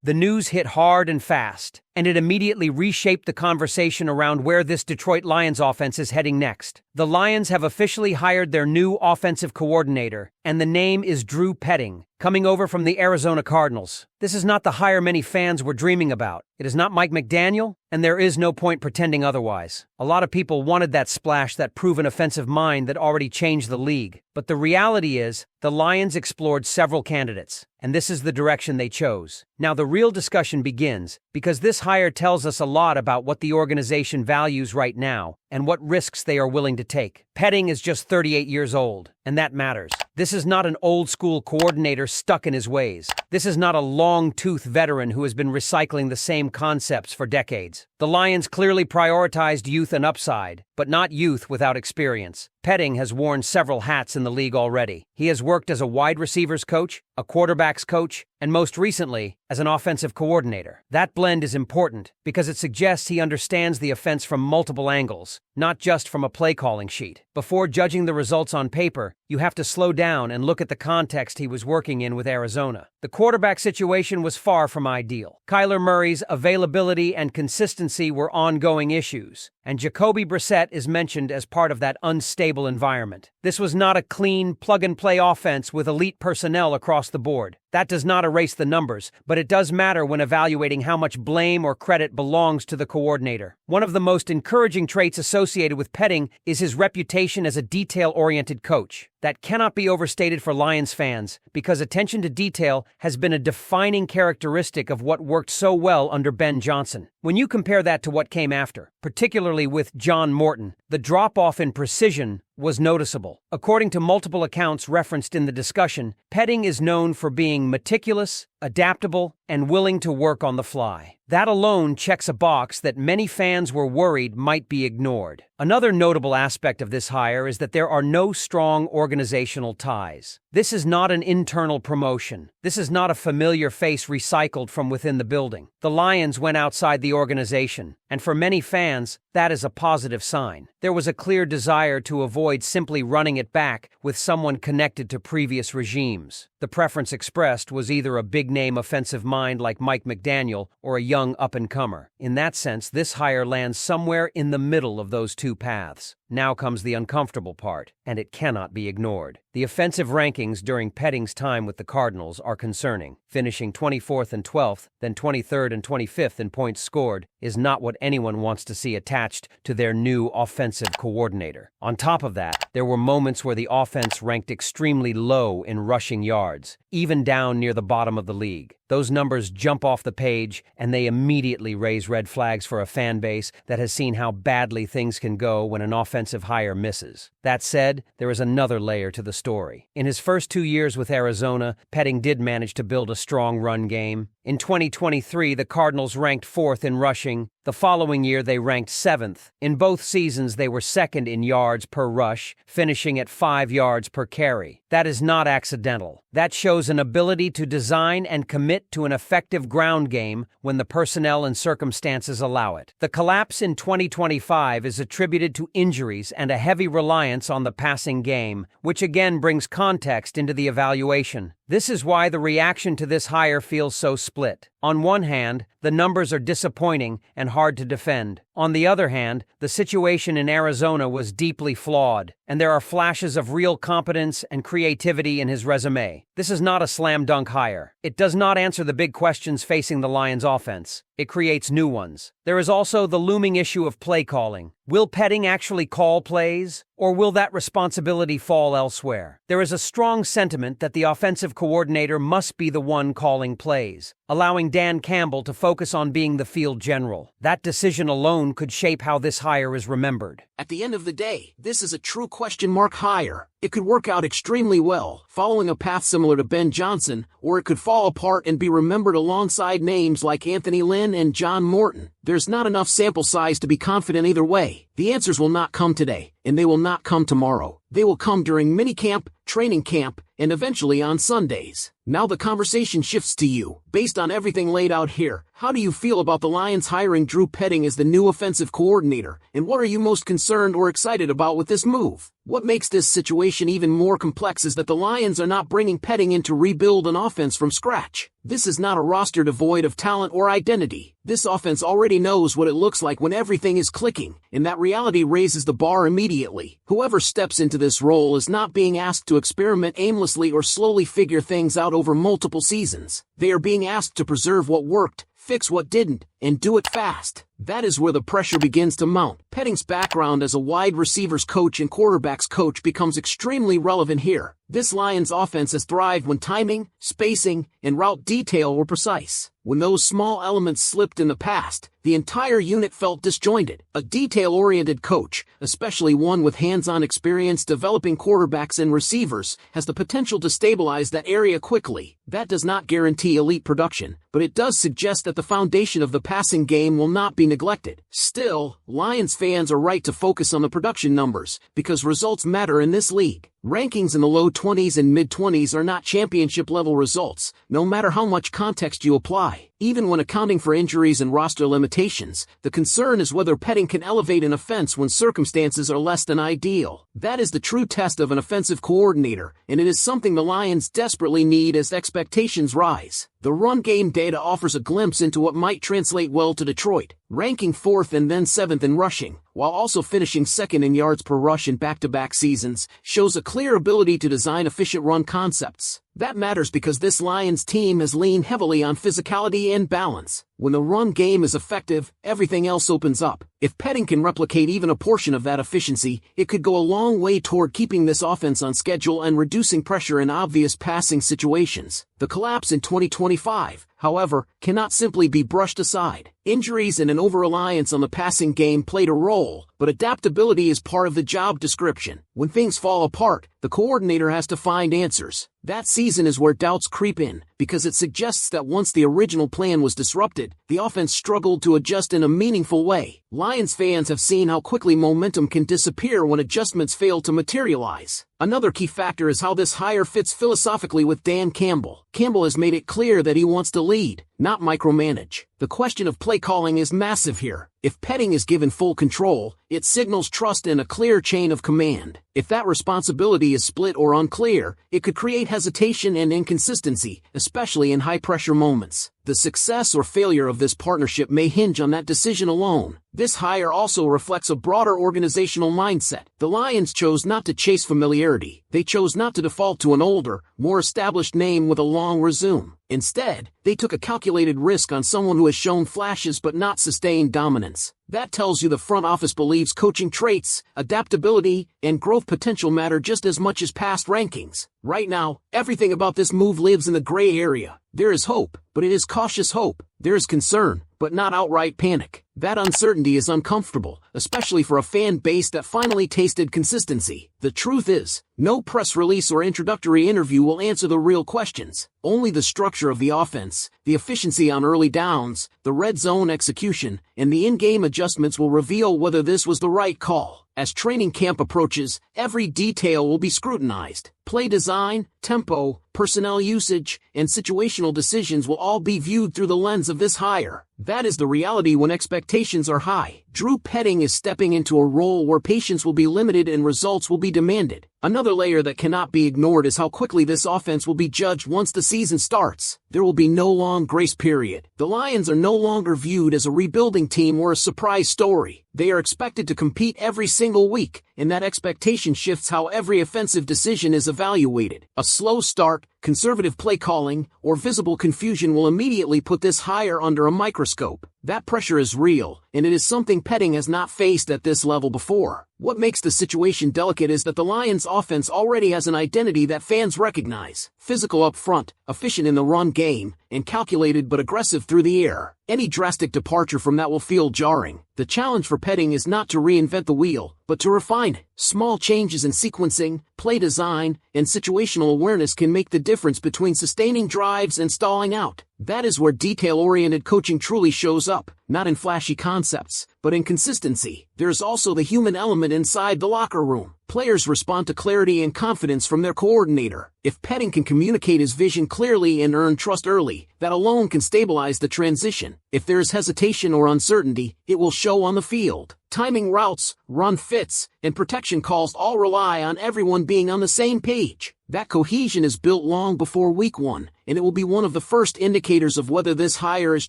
The news hit hard and fast, and it immediately reshaped the conversation around where this Detroit Lions offense is heading next. The Lions have officially hired their new offensive coordinator, and the name is Drew Petting, coming over from the Arizona Cardinals. This is not the hire many fans were dreaming about. It is not Mike McDaniel, and there is no point pretending otherwise. A lot of people wanted that splash, that proven offensive mind that already changed the league. But the reality is, the Lions explored several candidates, and this is the direction they chose. Now the real discussion begins, because this hire tells us a lot about what the organization values right now and what risks they are willing to take. Petting is just 38 years old, and that matters. This is not an old-school coordinator stuck in his ways. This is not a long-toothed veteran who has been recycling the same concepts for decades. The Lions clearly prioritized youth and upside, but not youth without experience. Petting has worn several hats in the league already. He has worked as a wide receivers coach, a quarterbacks coach, and most recently, as an offensive coordinator. That blend is important because it suggests he understands the offense from multiple angles, not just from a play-calling sheet. Before judging the results on paper, you have to slow down and look at the context he was working in with Arizona. The quarterback situation was far from ideal. Kyler Murray's availability and consistency were ongoing issues, and Jacoby Brissett is mentioned as part of that unstable environment. This was not a clean, plug-and-play offense with elite personnel across the board. That does not erase the numbers, but it does matter when evaluating how much blame or credit belongs to the coordinator. One of the most encouraging traits associated with Petting is his reputation as a detail-oriented coach. That cannot be overstated for Lions fans, because attention to detail has been a defining characteristic of what worked so well under Ben Johnson. When you compare that to what came after, particularly with John Morton, the drop-off in precision was noticeable. According to multiple accounts referenced in the discussion, Petting is known for being meticulous, adaptable, and willing to work on the fly. That alone checks a box that many fans were worried might be ignored. Another notable aspect of this hire is that there are no strong organizational ties. This is not an internal promotion. This is not a familiar face recycled from within the building. The Lions went outside the organization, and for many fans, that is a positive sign. There was a clear desire to avoid simply running it back with someone connected to previous regimes. The preference expressed was either a big-name offensive mind like Mike McDaniel or a young up-and-comer. In that sense, this hire lands somewhere in the middle of those two paths. Now comes the uncomfortable part, and it cannot be ignored. The offensive rankings during Petting's time with the Cardinals are concerning. Finishing 24th and 12th, then 23rd and 25th in points scored, is not what anyone wants to see attached to their new offensive coordinator. On top of that, there were moments where the offense ranked extremely low in rushing yards, even down near the bottom of the league. Those numbers jump off the page, and they immediately raise red flags for a fan base that has seen how badly things can go when an offensive hire misses. That said, there is another layer to the story. In his first 2 years with Arizona, Petting did manage to build a strong run game. In 2023, the Cardinals ranked 4th in rushing. The following year, they ranked 7th. In both seasons, they were 2nd in yards per rush, finishing at 5 yards per carry. That is not accidental. That shows an ability to design and commit to an effective ground game when the personnel and circumstances allow it. The collapse in 2025 is attributed to injuries and a heavy reliance on the passing game, which again brings context into the evaluation. This is why the reaction to this hire feels so split. On one hand, the numbers are disappointing and hard to defend. On the other hand, the situation in Arizona was deeply flawed, and there are flashes of real competence and creativity in his resume. This is not a slam dunk hire. It does not answer the big questions facing the Lions offense. It creates new ones. There is also the looming issue of play calling. Will Petting actually call plays, or will that responsibility fall elsewhere? There is a strong sentiment that the offensive coordinator must be the one calling plays, allowing Dan Campbell to focus on being the field general. That decision alone could shape how this hire is remembered. At the end of the day, this is a true question mark hire. It could work out extremely well, following a path similar to Ben Johnson, or it could fall apart and be remembered alongside names like Anthony Lynn and John Morton. There's not enough sample size to be confident either way. The answers will not come today, and they will not come tomorrow. They will come during minicamp, training camp, and eventually on Sundays. Now the conversation shifts to you. Based on everything laid out here, how do you feel about the Lions hiring Drew Petting as the new offensive coordinator, and what are you most concerned or excited about with this move? What makes this situation even more complex is that the Lions are not bringing Petting in to rebuild an offense from scratch. This is not a roster devoid of talent or identity. This offense already knows what it looks like when everything is clicking, and that reality raises the bar immediately. Whoever steps into this role is not being asked to experiment aimlessly or slowly figure things out over multiple seasons. They are being asked to preserve what worked, fix what didn't, and do it fast. That is where the pressure begins to mount. Petting's background as a wide receivers coach and quarterbacks coach becomes extremely relevant here. This Lions offense has thrived when timing, spacing, and route detail were precise. When those small elements slipped in the past, the entire unit felt disjointed. A detail-oriented coach, especially one with hands-on experience developing quarterbacks and receivers, has the potential to stabilize that area quickly. That does not guarantee elite production, but it does suggest that the foundation of the passing game will not be neglected. Still, Lions fans are right to focus on the production numbers, because results matter in this league. Rankings in the low 20s and mid-20s are not championship-level results, no matter how much context you apply. Even when accounting for injuries and roster limitations, the concern is whether Petting can elevate an offense when circumstances are less than ideal. That is the true test of an offensive coordinator, and it is something the Lions desperately need as expectations rise. The run game data offers a glimpse into what might translate well to Detroit, ranking 4th and then 7th in rushing, while also finishing 2nd in yards per rush in back-to-back seasons, shows a clear ability to design efficient run concepts. That matters because this Lions team has leaned heavily on physicality and balance. When the run game is effective, everything else opens up. If Petting can replicate even a portion of that efficiency, it could go a long way toward keeping this offense on schedule and reducing pressure in obvious passing situations. The collapse in 2025, however, cannot simply be brushed aside. Injuries and an over-reliance on the passing game played a role, but adaptability is part of the job description. When things fall apart, the coordinator has to find answers. That season is where doubts creep in, because it suggests that once the original plan was disrupted, the offense struggled to adjust in a meaningful way. Lions fans have seen how quickly momentum can disappear when adjustments fail to materialize. Another key factor is how this hire fits philosophically with Dan Campbell. Campbell has made it clear that he wants to lead, not micromanage. The question of play calling is massive here. If Petting is given full control, it signals trust and a clear chain of command. If that responsibility is split or unclear, it could create hesitation and inconsistency, especially in high-pressure moments. The success or failure of this partnership may hinge on that decision alone. This hire also reflects a broader organizational mindset. The Lions chose not to chase familiarity. They chose not to default to an older, more established name with a long resume. Instead, they took a calculated risk on someone who has shown flashes but not sustained dominance. That tells you the front office believes coaching traits, adaptability, and growth potential matter just as much as past rankings. Right now, everything about this move lives in the gray area. There is hope, but it is cautious hope. There is concern, but not outright panic. That uncertainty is uncomfortable, especially for a fan base that finally tasted consistency. The truth is, no press release or introductory interview will answer the real questions. Only the structure of the offense, the efficiency on early downs, the red zone execution, and the in-game adjustments will reveal whether this was the right call. As training camp approaches, every detail will be scrutinized. Play design, tempo, personnel usage, and situational decisions will all be viewed through the lens of this hire. That is the reality when expectations are high. Drew Petting is stepping into a role where patience will be limited and results will be demanded. Another layer that cannot be ignored is how quickly this offense will be judged once the season starts. There will be no long grace period. The Lions are no longer viewed as a rebuilding team or a surprise story. They are expected to compete every single week, and that expectation shifts how every offensive decision is evaluated. A slow start, conservative play calling, or visible confusion will immediately put this hire under a microscope. That pressure is real, and it is something Petting has not faced at this level before. What makes the situation delicate is that the Lions' offense already has an identity that fans recognize. Physical up front, efficient in the run game, and calculated but aggressive through the air. Any drastic departure from that will feel jarring. The challenge for Petting is not to reinvent the wheel, but to refine it. Small changes in sequencing, play design, and situational awareness can make the difference between sustaining drives and stalling out. That is where detail-oriented coaching truly shows up, not in flashy concepts, but in consistency. There's also the human element inside the locker room. Players respond to clarity and confidence from their coordinator. If Petting can communicate his vision clearly and earn trust early, that alone can stabilize the transition. If there is hesitation or uncertainty, it will show on the field. Timing routes, run fits, and protection calls all rely on everyone being on the same page. That cohesion is built long before week 1, and it will be one of the first indicators of whether this hire is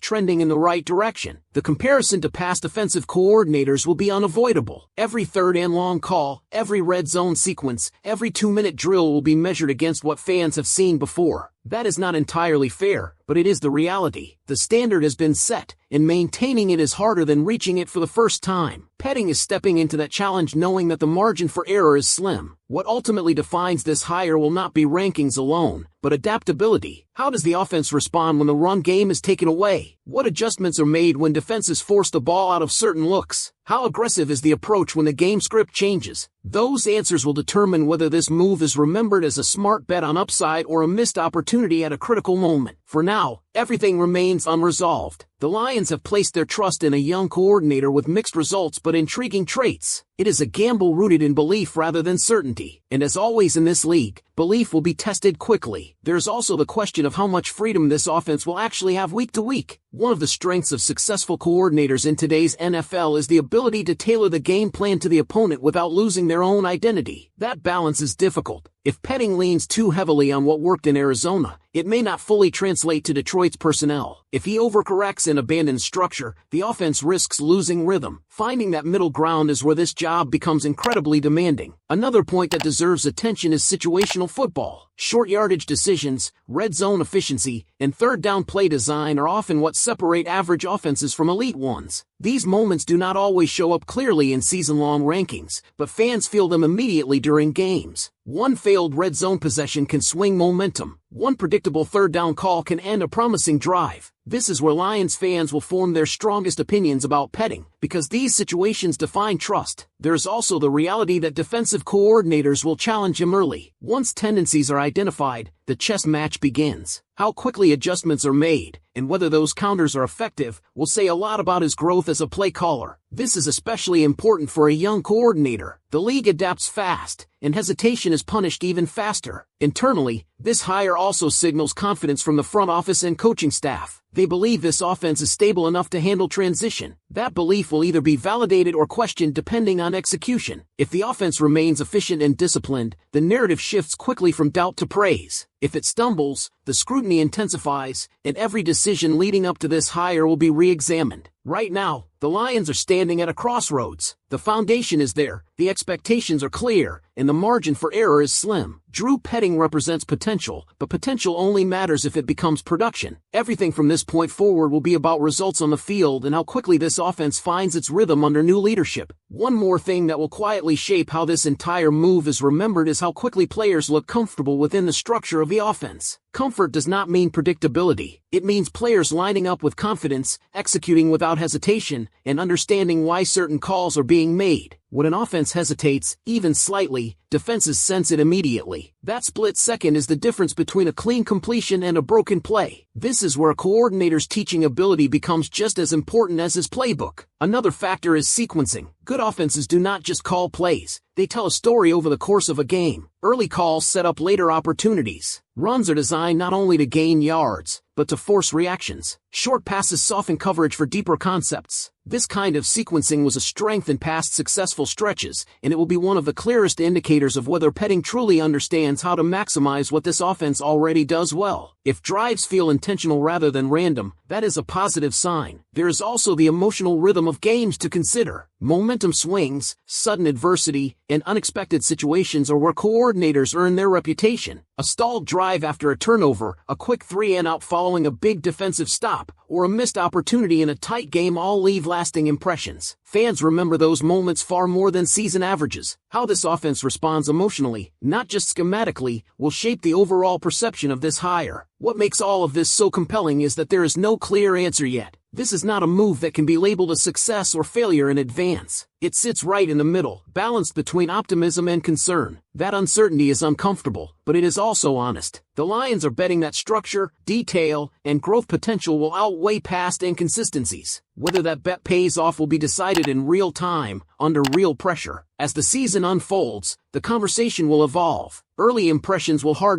trending in the right direction. The comparison to past offensive coordinators will be unavoidable. Every third and long call, every red zone sequence, every 2-minute drill will be measured against what fans have seen before. That is not entirely fair, but it is the reality. The standard has been set, and maintaining it is harder than reaching it for the first time. Petting is stepping into that challenge knowing that the margin for error is slim. What ultimately defines this hire will not be rankings alone, but adaptability. How does the offense respond when the run game is taken away? What adjustments are made when defenses force the ball out of certain looks? How aggressive is the approach when the game script changes? Those answers will determine whether this move is remembered as a smart bet on upside or a missed opportunity at a critical moment. For now, everything remains unresolved. The Lions have placed their trust in a young coordinator with mixed results but intriguing traits. It is a gamble rooted in belief rather than certainty. And as always in this league, belief will be tested quickly. There's also the question of how much freedom this offense will actually have week to week. One of the strengths of successful coordinators in today's NFL is the ability to tailor the game plan to the opponent without losing their own identity. That balance is difficult. If Petting leans too heavily on what worked in Arizona, it may not fully translate to Detroit's personnel. If he overcorrects and abandons structure, the offense risks losing rhythm. Finding that middle ground is where this job becomes incredibly demanding. Another point that deserves attention is situational football. Short yardage decisions, red zone efficiency, and third down play design are often what separate average offenses from elite ones. These moments do not always show up clearly in season-long rankings, but fans feel them immediately during games. One failed red zone possession can swing momentum. One predictable third down call can end a promising drive. This is where Lions fans will form their strongest opinions about Petting, because these situations define trust. There's also the reality that defensive coordinators will challenge him early. Once tendencies are identified, the chess match begins. How quickly adjustments are made, and whether those counters are effective, will say a lot about his growth as a play caller. This is especially important for a young coordinator. The league adapts fast, and hesitation is punished even faster. Internally, this hire also signals confidence from the front office and coaching staff. They believe this offense is stable enough to handle transition. That belief will either be validated or questioned depending on execution. If the offense remains efficient and disciplined, the narrative shifts quickly from doubt to praise. If it stumbles, the scrutiny intensifies, and every decision leading up to this hire will be re-examined. Right now, the Lions are standing at a crossroads. The foundation is there, the expectations are clear, and the margin for error is slim. Drew Petting represents potential, but potential only matters if it becomes production. Everything from this point forward will be about results on the field and how quickly this offense finds its rhythm under new leadership. One more thing that will quietly shape how this entire move is remembered is how quickly players look comfortable within the structure of the offense. Comfort does not mean predictability. It means players lining up with confidence, executing without hesitation, and understanding why certain calls are being made. When an offense hesitates, even slightly, defenses sense it immediately. That split second is the difference between a clean completion and a broken play. This is where a coordinator's teaching ability becomes just as important as his playbook. Another factor is sequencing. Good offenses do not just call plays. They tell a story over the course of a game. Early calls set up later opportunities. Runs are designed not only to gain yards, but to force reactions. Short passes soften coverage for deeper concepts. This kind of sequencing was a strength in past successful stretches, and it will be one of the clearest indicators of whether Petting truly understands how to maximize what this offense already does well. If drives feel intentional rather than random, that is a positive sign. There is also the emotional rhythm of games to consider. Momentum swings, sudden adversity, and unexpected situations are where coordinators earn their reputation. A stalled drive after a turnover, a quick 3-and-out following a big defensive stop, or a missed opportunity in a tight game all leave lasting impressions. Fans remember those moments far more than season averages. How this offense responds emotionally, not just schematically, will shape the overall perception of this hire. What makes all of this so compelling is that there is no clear answer yet. This is not a move that can be labeled a success or failure in advance. It sits right in the middle, balanced between optimism and concern. That uncertainty is uncomfortable, but it is also honest. The Lions are betting that structure, detail, and growth potential will outweigh past inconsistencies. Whether that bet pays off will be decided in real time, under real pressure. As the season unfolds, the conversation will evolve. Early impressions will harden